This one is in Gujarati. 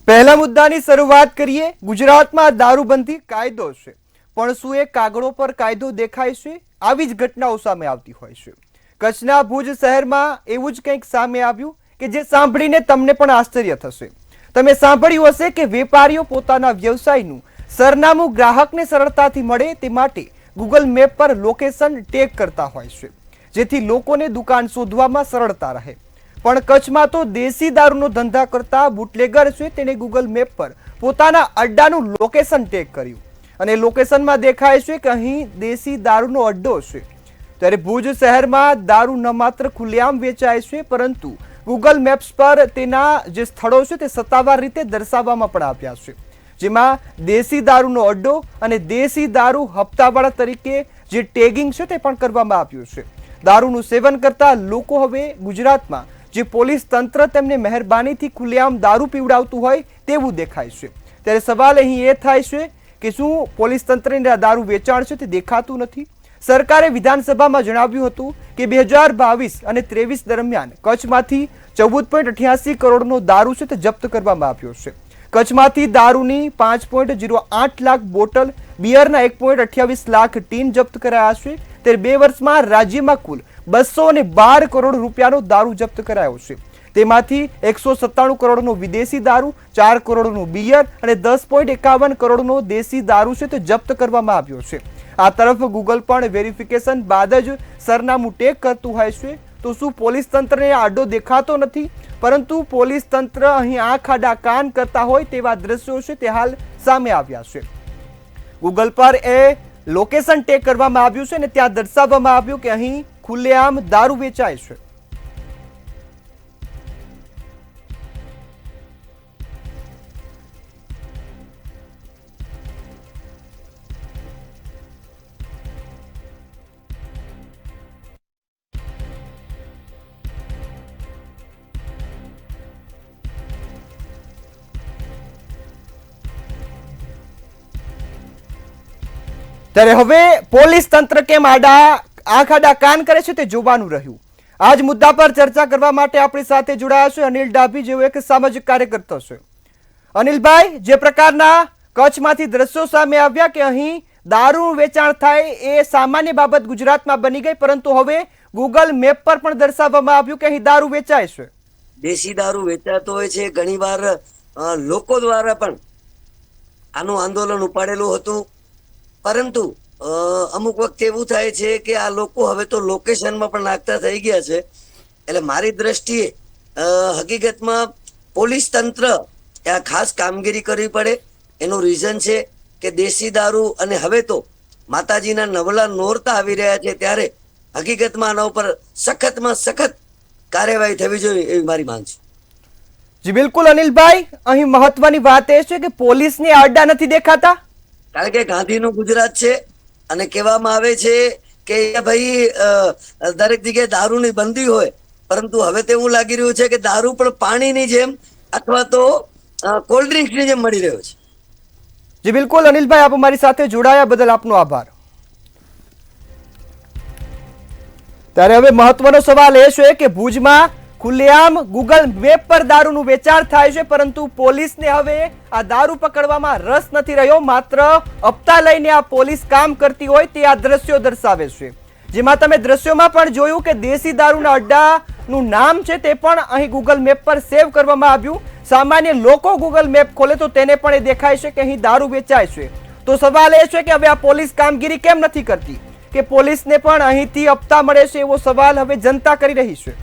પહેલા મુદ્દાની શરૂઆત કરીએ। ગુજરાતમાં દારૂબંધી કાયદો છે, પણ શું એ કાગળો પર કાયદો દેખાય છે? આવી જ ઘટનાઓ સામે આવતી હોય છે। કચ્છના ભુજ શહેરમાં એવું જ કંઈક સામે આવ્યું કે જે સાંભળીને તમને પણ આશ્ચર્ય થશે। તમે સાંભળ્યું હશે કે વેપારીઓ પોતાના વ્યવસાયનું સરનામું ગ્રાહકને સરળતાથી મળે તે માટે ગૂગલ મેપ પર લોકેશન ટેગ કરતા હોય છે, જેથી લોકોને દુકાન શોધવામાં સરળતા રહે। પણ કચ્છમાં તો દેશી દારૂનો ધંધા કરતા બુટલેગર છે તેને ગૂગલ મેપ પર પોતાના અડ્ડાનું લોકેશન ટેગ કર્યું અને લોકેશનમાં દેખાય છે કે અહીં દેશી દારૂનો અડ્ડો છે। ત્યારે ભુજ શહેરમાં દારૂ ન માત્ર ખુલ્લેઆમ વેચાય છે, પરંતુ ગૂગલ મેપ્સ પર તેના જે સ્થળો છે તે સત્તાવાર રીતે દર્શાવવામાં પણ આવ્યા છે, જેમાં દેશી દારૂનો અડ્ડો અને દેશી દારૂ હપ્તાવાળા તરીકે જે ટેગિંગ છે તે પણ કરવામાં આવ્યું છે। દારૂનું સેવન કરતા લોકો હવે ગુજરાતમાં જે પોલીસ તંત્ર તેમને મહેરબાનીથી ખુલ્લેઆમ દારૂ પીવડાવતું હોય તેવું દેખાય છે। ત્યારે સવાલ અહીં એ થાય છે કે શું પોલીસ તંત્રને દારૂ વેચાણ છે તે દેખાતું નથી? સરકારે વિધાનસભામાં જણાવ્યું હતું કે 2022 અને 23 દરમિયાન કચ્છમાંથી 14.88 કરોડનો દારૂ છે તે જપ્ત કરવામાં આવ્યો છે। કચ્છમાંથી દારૂની 5.08 લાખ બોટલ, બિયરના 1.28 લાખ ટીન જપ્ત કરાયા છે। ત્યારે 2 વર્ષમાં રાજ્યમાં કુલ 212 કરોડ રૂપિયાનો દારૂ જપ્ત કરાયો છે। તેમાંથી 197 કરોડનો વિદેશી દારૂ, 4 કરોડનો બિયર અને 10.51 કરોડનો દેશી દારૂ છે તે જપ્ત કરવામાં આવ્યો છે। આ તરફ ગૂગલ પણ વેરિફિકેશન બાદ જ સરનામું ટેગ કરતું હોય છે, તો શું પોલીસ તંત્રને આડો દેખાતો નથી? પરંતુ પોલીસ તંત્ર અહીં આંખ આડા કાન કરતા હોય તેવા દ્રશ્યો છે તે હાલ સામે આવ્યા છે। ગૂગલ પર એ લોકેશન ટેગ કરવામાં આવ્યું છે અને ત્યાં દર્શાવવામાં આવ્યું કે અહીં ખુલ્લેઆમ દારૂ વેચાય છે। ત્યારે હવે પોલીસ તંત્ર કેમ આંખ આડા કાન કરે છે તે જોવાનું રહ્યું। આ જ મુદ્દા પર ચર્ચા કરવા માટે આપણી સાથે જોડાયા છે અનિલ ડાભી, જેઓ એક સામાજિક કાર્યકર્તા છે। અનિલભાઈ, જે પ્રકારના કચ્છમાંથી દ્રશ્યો સામે આવ્યા કે અહીં દારૂનું વેચાણ થાય એ સામાન્ય બાબત ગુજરાતમાં બની ગઈ, પરંતુ હવે ગૂગલ મેપ પર પણ દર્શાવવામાં આવ્યું કે અહીં દારૂ વેચાય છે। દેશી દારૂ વેચાતો હોય છે। ઘણીવાર લોકો દ્વારા પણ આનું આંદોલન ઉપાડેલું હતું, પરંતુ અમુક વખતે એવું થાય છે કે આ લોકો હવે તો લોકેશનમાં પણ નાખતા થઈ ગયા છે। એટલે મારી દ્રષ્ટિએ હકીકતમાં પોલીસ તંત્ર આ ખાસ કામગીરી કરવી પડે। એનું રીઝન છે કે દેશી દારૂ અને હવે તો માતાજીના નવલા નોરતા આવી રહ્યા છે, ત્યારે હકીકતમાં આના ઉપર સખતમાં સખત કાર્યવાહી થવી જોઈએ એવી મારી માંગ છે। જી બિલકુલ અનિલભાઈ, અહીં મહત્વની વાત એ છે કે પોલીસને આડા નથી દેખાતા, કારણ કે ગાંધીનું ગુજરાત છે અને કહેવામાં આવે છે કે ભાઈ દરેક જગ્યાએ દારૂની બંધી હોય, પરંતુ હવે તો એવું લાગી રહ્યું છે કે દારૂ પણ પાણીની જેમ અથવા તો કોલ્ડ ડ્રિંક્સની જેમ મળી રહ્યો છે। જી બિલકુલ અનિલભાઈ, આપ અમારી સાથે જોડાયા બદલ આપનો આભાર। ત્યારે હવે મહત્વનો સવાલ એ છે કે ભુજમાં ખુલ્લેઆમ ગૂગલ મેપ પર દારૂનું વેચાણ થાય છે, પરંતુ પોલીસને હવે આ દારૂ પકડવામાં રસ નથી રહ્યો। માત્ર હપ્તા લઈને આ પોલીસ કામ કરતી હોય તે આ દ્રશ્યો દર્શાવે છે, જેમાં તમે દ્રશ્યોમાં પણ જોયું કે દેશી દારૂના અડ્ડાનું નામ છે તે પણ અહીં ગૂગલ મેપ પર સેવ કરવામાં આવ્યું। સામાન્ય લોકો ગૂગલ મેપ ખોલે તો તેને પણ એ દેખાય છે કે અહીં દારૂ વેચાય છે। તો સવાલ એ છે કે હવે આ પોલીસ કામગીરી કેમ નથી કરતી, કે પોલીસને પણ અહીંથી હપ્તા મળે છે, એવો સવાલ હવે જનતા કરી રહી છે।